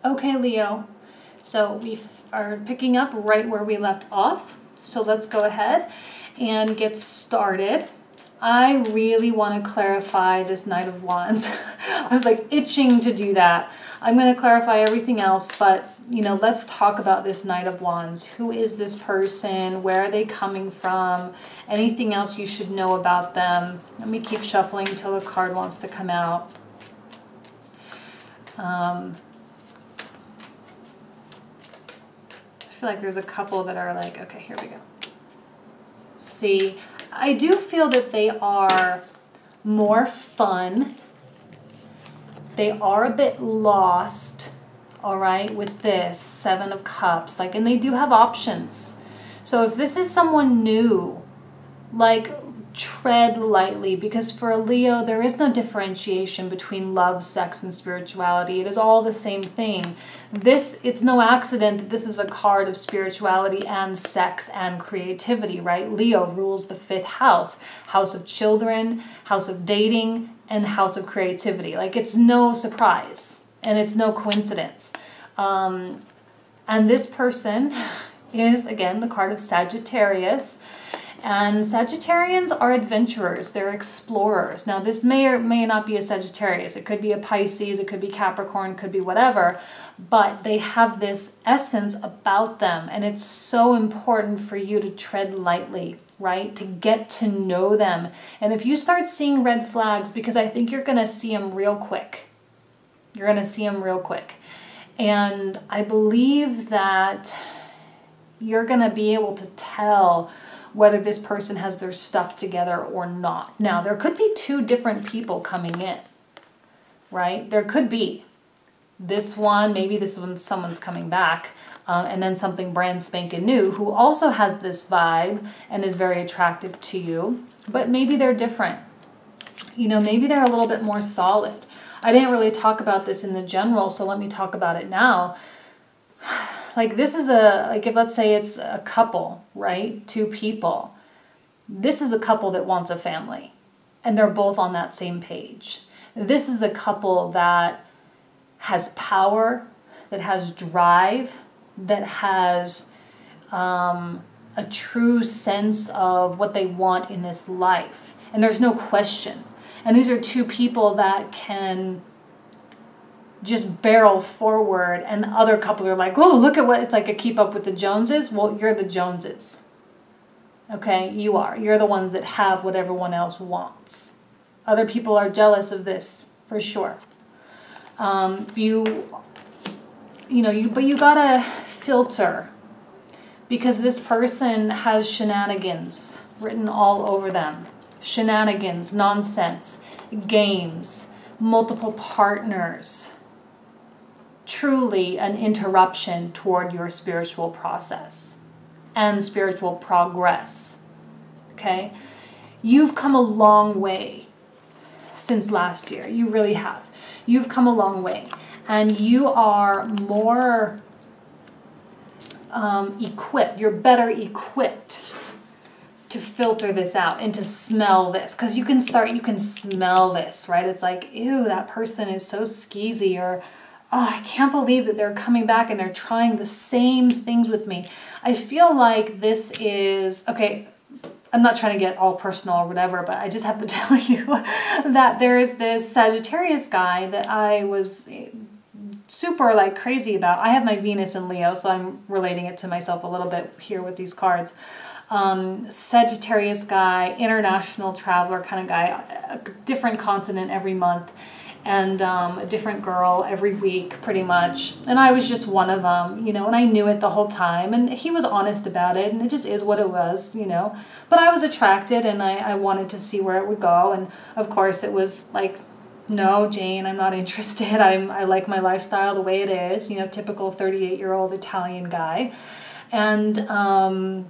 Okay, Leo, so we are picking up right where we left off. So let's go ahead and get started. I really want to clarify this Knight of Wands. I was like itching to do that. I'm going to clarify everything else, but let's talk about this Knight of Wands. Who is this person? Where are they coming from? Anything else you should know about them? Let me keep shuffling until the card wants to come out. I feel like there's a couple that are like, okay, here we go. See, I do feel that they are more fun. They are a bit lost, all right, with this Seven of Cups. And they do have options. So if this is someone new, tread lightly, because for a Leo, there is no differentiation between love, sex, and spirituality. It is all the same thing. It's no accident that this is a card of spirituality and sex and creativity, right? Leo rules the 5th house, house of children, house of dating, and house of creativity. It's no surprise, and it's no coincidence. And this person is, again, the card of Sagittarius. And Sagittarians are adventurers. They're explorers. Now, this may or may not be a Sagittarius. It could be a Pisces. It could be Capricorn. It could be whatever. But they have this essence about them. And it's so important for you to tread lightly, right? To get to know them. And if you start seeing red flags, because I think you're going to see them real quick. You're going to see them real quick. And I believe that you're going to be able to tell whether this person has their stuff together or not. Now, there could be 2 different people coming in, right? There could be. This one, maybe this one, someone's coming back, and then something brand spanking new who also has this vibe and is very attractive to you, but maybe they're different. Maybe they're a little bit more solid. I didn't really talk about this in the general, so let me talk about it now. This is if let's say it's a couple, right? 2 people. This is a couple that wants a family, and they're both on that same page. This is a couple that has power, that has drive, that has a true sense of what they want in this life. And there's no question. And these are 2 people that can just barrel forward, and the other couple are like, oh, look at what, it's like a keep up with the Joneses. Well, you're the Joneses. Okay, you are. You're the ones that have what everyone else wants. Other people are jealous of this, for sure. But you gotta filter, because this person has shenanigans written all over them. Shenanigans, nonsense, games, multiple partners. Truly an interruption toward your spiritual process and spiritual progress. Okay? You've come a long way since last year. You really have. You've come a long way. And you are more equipped. You're better equipped to filter this out and to smell this. Because you can smell this, right? It's like, ew, that person is so skeezy, or oh, I can't believe that they're coming back and they're trying the same things with me. I feel like this is, okay, I'm not trying to get all personal or whatever, but I just have to tell you that there is this Sagittarius guy that I was super crazy about. I have my Venus in Leo, so I'm relating it to myself a little bit here with these cards. Sagittarius guy, international traveler kind of guy, a different continent every month. And a different girl every week, pretty much. And I was just one of them, and I knew it the whole time. And he was honest about it, and it just is what it was, But I was attracted, and I wanted to see where it would go. And, of course, it was like, no, Jane, I'm not interested. I like my lifestyle the way it is, typical 38-year-old Italian guy. And I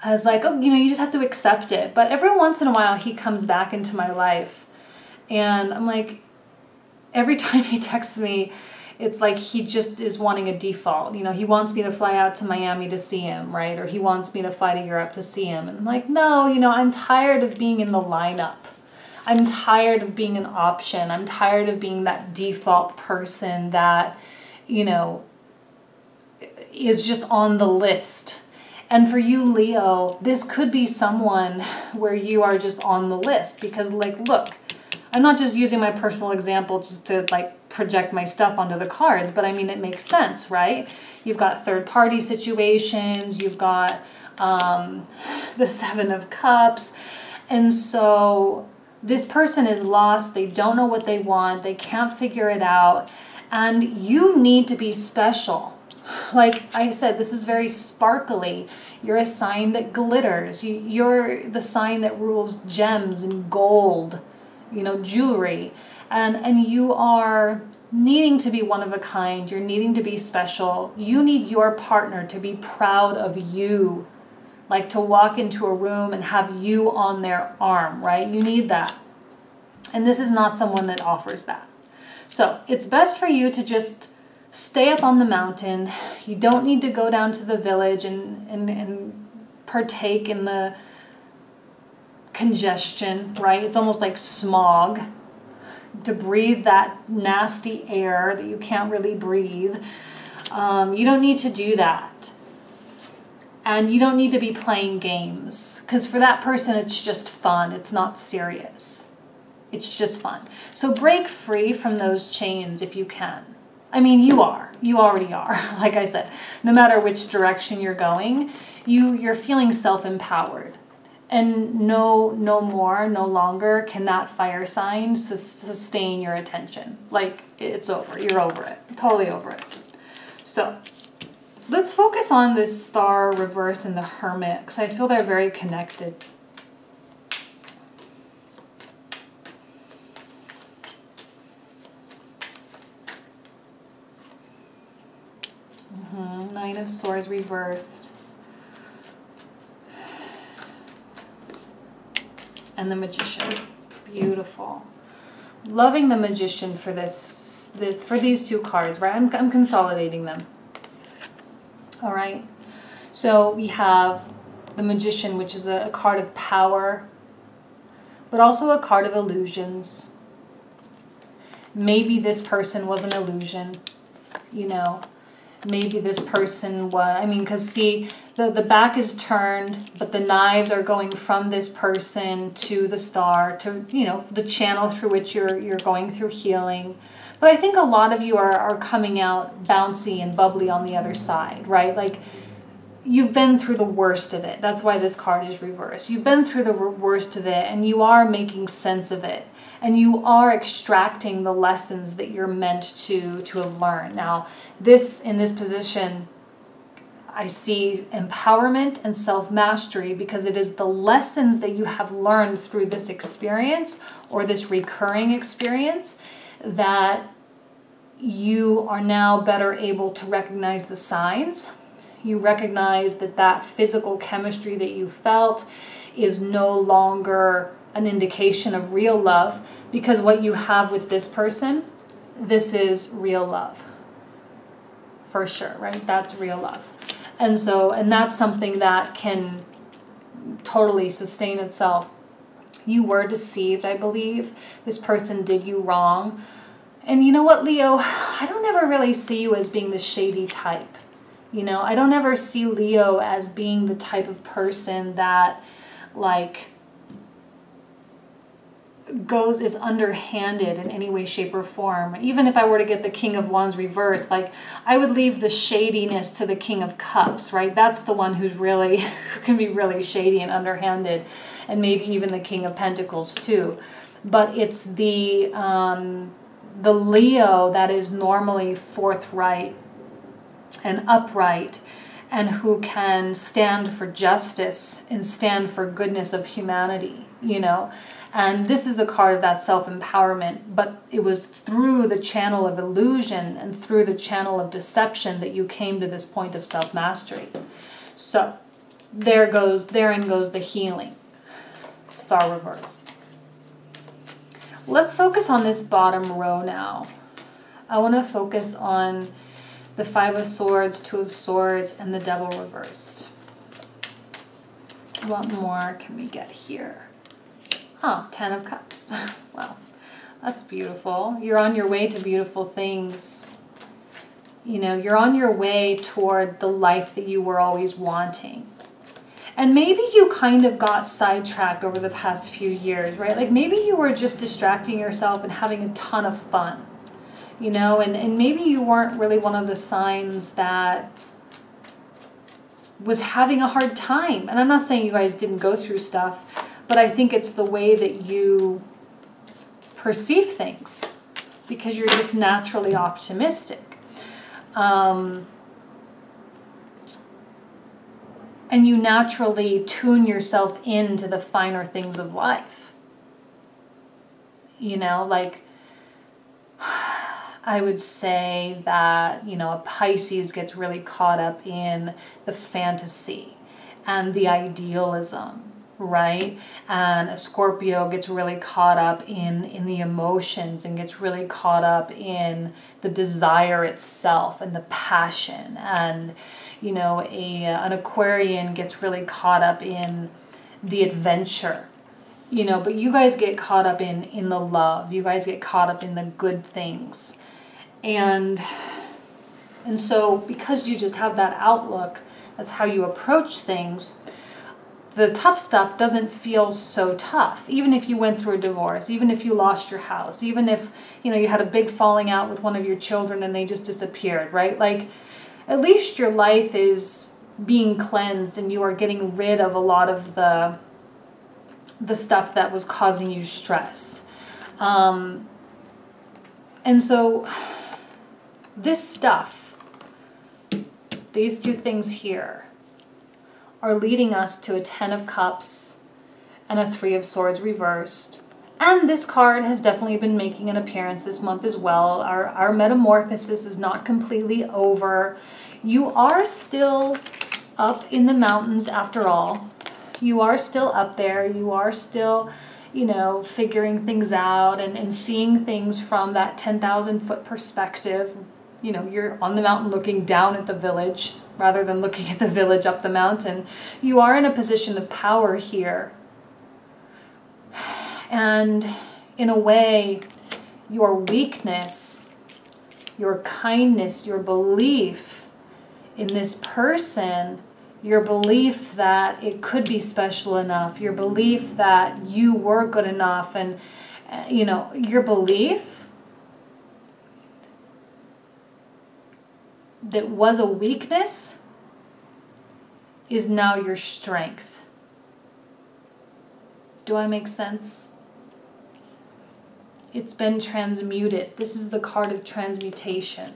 was like, oh, you just have to accept it. But every once in a while, he comes back into my life. And I'm like, every time he texts me, it's like he just is wanting a default. He wants me to fly out to Miami to see him, right? Or he wants me to fly to Europe to see him. And I'm like, no, I'm tired of being in the lineup. I'm tired of being an option. I'm tired of being that default person that, you know, is just on the list. And for you, Leo, this could be someone where you are just on the list because, like, look, I'm not just using my personal example just to, like, project my stuff onto the cards, but I mean, it makes sense, right? You've got third-party situations, you've got the Seven of Cups, and so this person is lost, they don't know what they want, they can't figure it out, and you need to be special. Like I said, this is very sparkly. You're a sign that glitters. You're the sign that rules gems and gold, you know, jewelry. And you are needing to be one of a kind. You're needing to be special. You need your partner to be proud of you. Like to walk into a room and have you on their arm, right? You need that. And this is not someone that offers that. So it's best for you to just stay up on the mountain. You don't need to go down to the village and partake in the congestion, right? It's almost like smog. To breathe that nasty air that you can't really breathe. You don't need to do that. And you don't need to be playing games. Because for that person, it's just fun. It's not serious. It's just fun. So break free from those chains if you can. I mean, you are. You already are. Like I said, no matter which direction you're going, you're feeling self-empowered. And no longer can that fire sign sustain your attention. Like, it's over. You're over it. Totally over it. So, let's focus on this Star reverse and the Hermit, because I feel they're very connected. Nine of Swords reversed. And the Magician. Beautiful. Loving the Magician for for these two cards, right? I'm consolidating them. All right. So we have the Magician, which is a card of power, but also a card of illusions. Maybe this person was an illusion, you know. Maybe this person was, I mean, because see, the back is turned, but the knives are going from this person to the Star, to, you know, the channel through which you're going through healing. But I think a lot of you are coming out bouncy and bubbly on the other side, right? Like, you've been through the worst of it. That's why this card is reversed. You've been through the worst of it, and you are making sense of it. And you are extracting the lessons that you're meant to have learned. Now, in this position, I see empowerment and self-mastery, because it is the lessons that you have learned through this experience or this recurring experience that you are now better able to recognize the signs. You recognize that physical chemistry that you felt is no longer an indication of real love, because what you have with this person, this is real love. For sure, right? That's real love. And that's something that can totally sustain itself. You were deceived, I believe. This person did you wrong. And you know what, Leo? I don't ever really see you as being the shady type. You know, I don't ever see Leo as being the type of person that, like, is underhanded in any way, shape, or form. Even if I were to get the King of Wands reversed, like, I would leave the shadiness to the King of Cups, right? That's the one who can be really shady and underhanded, and maybe even the King of Pentacles too. But it's the Leo that is normally forthright and upright, and who can stand for justice and stand for goodness of humanity, you know. And this is a card of that self-empowerment, but it was through the channel of illusion and through the channel of deception that you came to this point of self-mastery. So therein goes the healing. Star reversed. Let's focus on this bottom row now. I want to focus on the Five of Swords, Two of Swords, and the Devil reversed. What more can we get here? Oh, 10 of Cups. Well, that's beautiful. You're on your way to beautiful things. You know, you're on your way toward the life that you were always wanting. And maybe you kind of got sidetracked over the past few years, right? Like maybe you were just distracting yourself and having a ton of fun, you know, and maybe you weren't really one of the signs that was having a hard time. And I'm not saying you guys didn't go through stuff, but I think it's the way that you perceive things because you're just naturally optimistic. And you naturally tune yourself into the finer things of life. You know, like I would say that, you know, a Pisces gets really caught up in the fantasy and the idealism, right? And a Scorpio gets really caught up in the emotions and gets really caught up in the desire itself and the passion. And, you know, an Aquarian gets really caught up in the adventure, you know, but you guys get caught up in the love. You guys get caught up in the good things. And so because you just have that outlook, that's how you approach things, the tough stuff doesn't feel so tough. Even if you went through a divorce, even if you lost your house, even if, you know, you had a big falling out with one of your children and they just disappeared, right? Like, at least your life is being cleansed and you are getting rid of a lot of the stuff that was causing you stress. And so this stuff, these two things here, are leading us to a 10 of Cups and a 3 of Swords reversed. And this card has definitely been making an appearance this month as well. Our metamorphosis is not completely over. You are still up in the mountains after all. You are still up there. You are still, you know, figuring things out and seeing things from that 10,000 foot perspective. You know, you're on the mountain looking down at the village rather than looking at the village up the mountain. You are in a position of power here. And in a way, your weakness, your kindness, your belief in this person, your belief that it could be special enough, your belief that you were good enough, and, you know, your belief that was a weakness is now your strength. Do I make sense? It's been transmuted. This is the card of transmutation.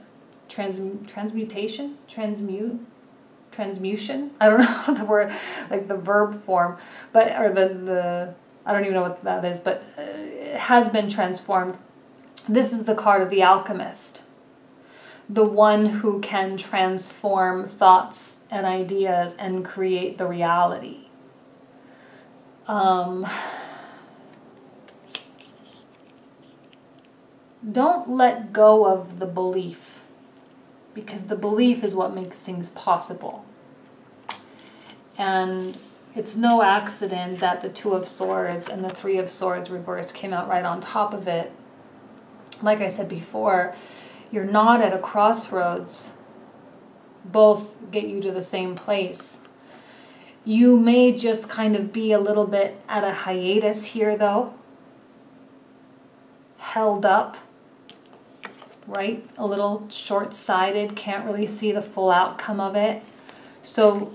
Transmutation? Transmutation? I don't know the word, like the verb form, but, or the I don't even know what that is, but it has been transformed. This is the card of the alchemist. The one who can transform thoughts and ideas and create the reality. Don't let go of the belief, because the belief is what makes things possible. And it's no accident that the 2 of Swords and the 3 of Swords reversed came out right on top of it. Like I said before, you're not at a crossroads. Both get you to the same place. You may just kind of be a little bit at a hiatus here, though. Held up, right? A little short-sighted, can't really see the full outcome of it. So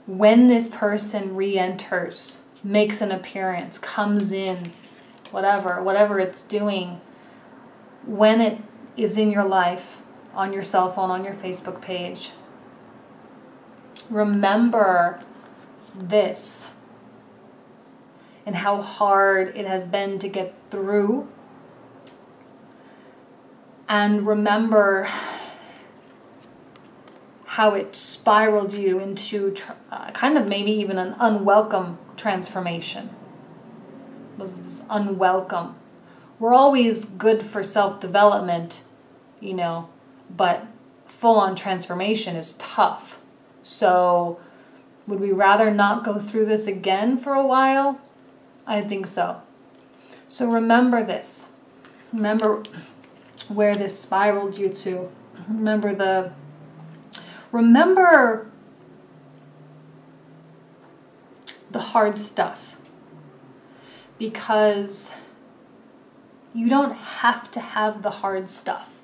when this person re-enters, makes an appearance, comes in, whatever it's doing, when it is in your life, on your cell phone, on your Facebook page, remember this and how hard it has been to get through. And remember how it spiraled you into kind of maybe even an unwelcome transformation. It was this unwelcome. We're always good for self-development, you know, but full-on transformation is tough. So would we rather not go through this again for a while? I think so. So remember this. Remember where this spiraled you to. Remember the hard stuff. Because you don't have to have the hard stuff.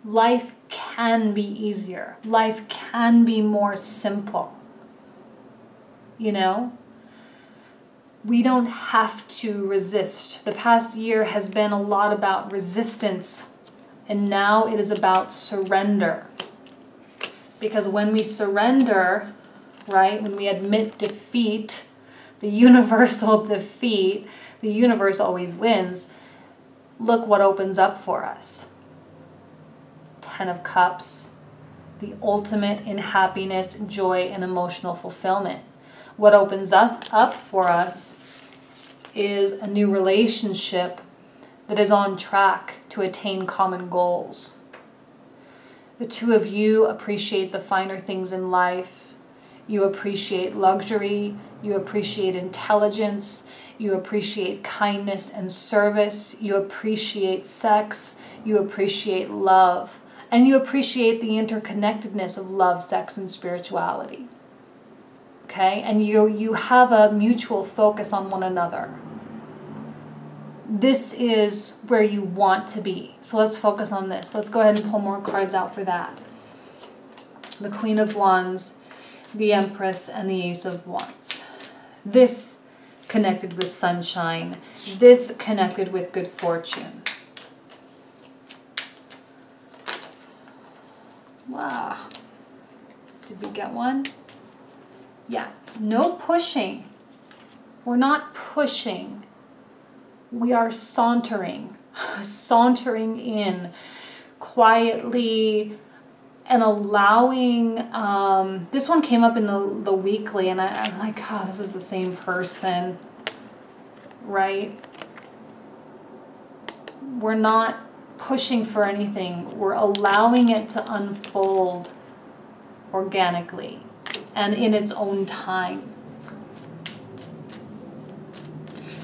Life can be easier. Life can be more simple. You know? We don't have to resist. The past year has been a lot about resistance, and now it is about surrender. Because when we surrender, right, when we admit defeat, the universal defeat, the universe always wins, look what opens up for us. 10 of Cups, the ultimate in happiness, joy, and emotional fulfillment. What opens up for us is a new relationship that is on track to attain common goals. The two of you appreciate the finer things in life. You appreciate luxury. You appreciate intelligence. You appreciate kindness and service. You appreciate sex. You appreciate love. And you appreciate the interconnectedness of love, sex, and spirituality. Okay, and you have a mutual focus on one another. This is where you want to be. So let's focus on this. Let's go ahead and pull more cards out for that. The Queen of Wands, the Empress, and the Ace of Wands. This connected with sunshine. This connected with good fortune. Wow. Did we get one? Yeah, no pushing. We're not pushing. We are sauntering. Sauntering in quietly and allowing... this one came up in the weekly, and I'm like, oh, this is the same person, right? We're not pushing for anything. We're allowing it to unfold organically and in its own time.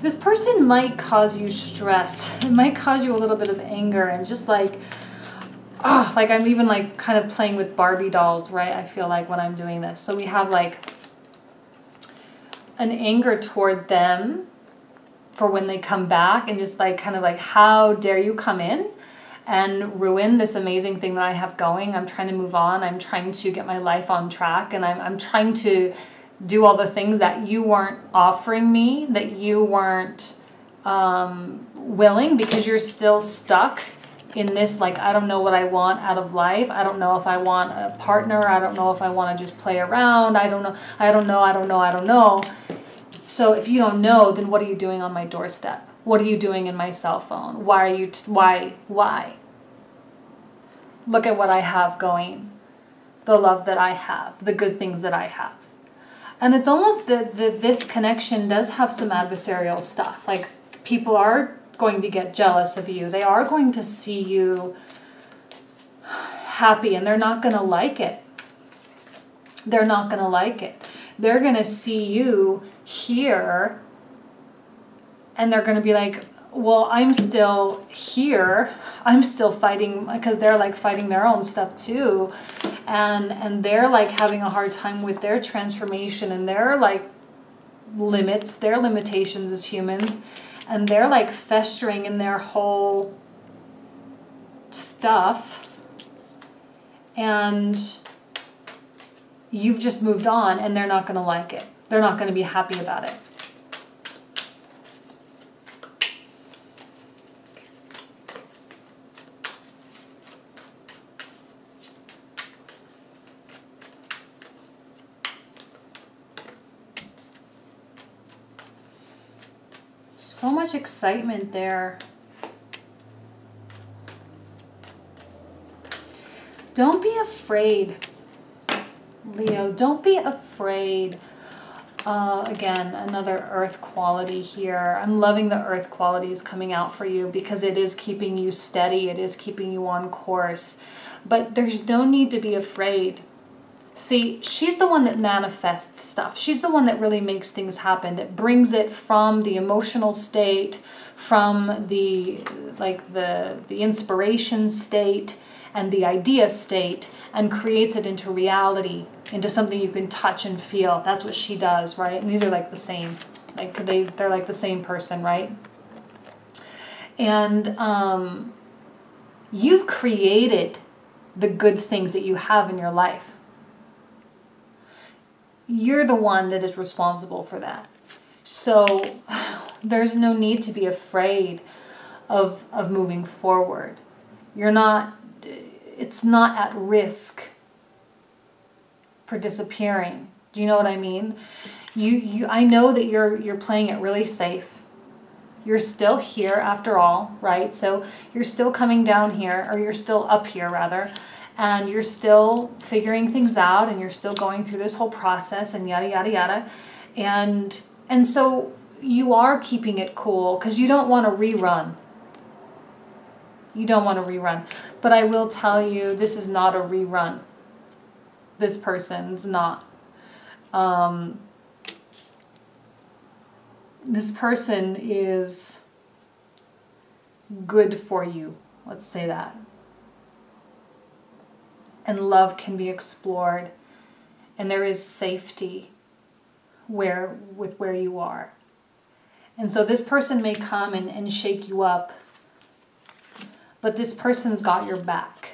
This person might cause you stress. It might cause you a little bit of anger and just like, oh, like I'm even like kind of playing with Barbie dolls, right? I feel like when I'm doing this. So we have like an anger toward them for when they come back, and just like kind of like, how dare you come in and ruin this amazing thing that I have going. I'm trying to move on. I'm trying to get my life on track, and I'm trying to do all the things that you weren't offering me, that you weren't willing, because you're still stuck in this, like, I don't know what I want out of life. I don't know if I want a partner. I don't know if I want to just play around. I don't know. So if you don't know, then what are you doing on my doorstep? What are you doing in my cell phone? Why are you, why? Look at what I have going, the love that I have, the good things that I have. And it's almost that this connection does have some adversarial stuff. Like, people are going to get jealous of you. They are going to see you happy, and they're not going to like it. They're not going to like it. They're going to see you here, and they're going to be like, well, I'm still here. I'm still fighting, because they're like fighting their own stuff too. And they're like having a hard time with their transformation and their like limits, their limitations as humans. And they're like festering in their whole stuff. And you've just moved on, and they're not going to like it. They're not going to be happy about it. So much excitement there. Don't be afraid, Leo. Don't be afraid. Again, another earth quality here. I'm loving the earth qualities coming out for you, because it is keeping you steady. It is keeping you on course. But there's no need to be afraid. See, she's the one that manifests stuff. She's the one that really makes things happen, that brings it from the emotional state, from the inspiration state and the idea state, and creates it into reality, into something you can touch and feel. That's what she does, right? And these are like the same. Like they're like the same person, right? And you've created the good things that you have in your life. You're the one that is responsible for that. So there's no need to be afraid of moving forward. It's not at risk for disappearing. Do you know what I mean? I know that you're playing it really safe. You're still here after all, right? So you're still coming down here, or you're still up here rather, and you're still figuring things out, and you're still going through this whole process and yada, yada, yada. And so you are keeping it cool because you don't want to rerun. You don't want to rerun. But I will tell you, this is not a rerun. This person's not. This person is good for you. Let's say that. And love can be explored. And there is safety with where you are. And so this person may come and shake you up. But this person's got your back.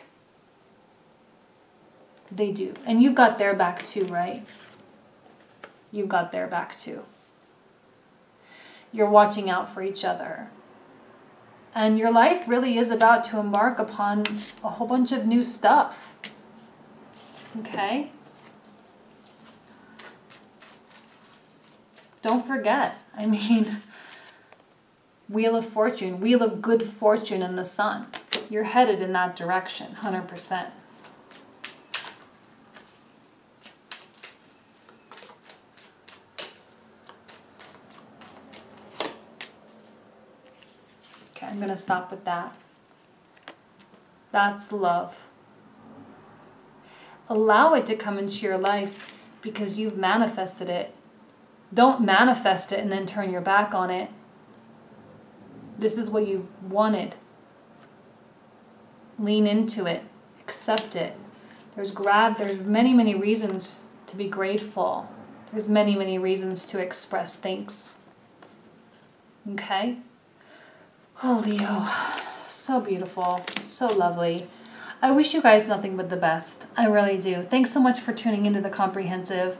They do. And you've got their back too, right? You've got their back too. You're watching out for each other. And your life really is about to embark upon a whole bunch of new stuff. Okay? Don't forget. I mean, Wheel of Fortune, Wheel of good fortune in the sun. You're headed in that direction, 100%. Okay, I'm going to stop with that. That's love. Allow it to come into your life because you've manifested it. Don't manifest it and then turn your back on it. This is what you've wanted. Lean into it. Accept it. There's many, many reasons to be grateful. There's many, many reasons to express thanks. Okay? Oh, Leo. So beautiful. So lovely. I wish you guys nothing but the best. I really do. Thanks so much for tuning into The Comprehensive.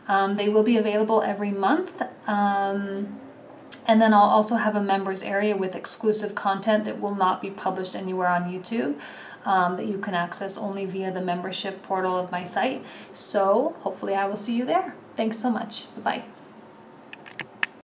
They will be available every month. And then I'll also have a members area with exclusive content that will not be published anywhere on YouTube, that you can access only via the membership portal of my site. So hopefully I will see you there. Thanks so much. Bye-bye.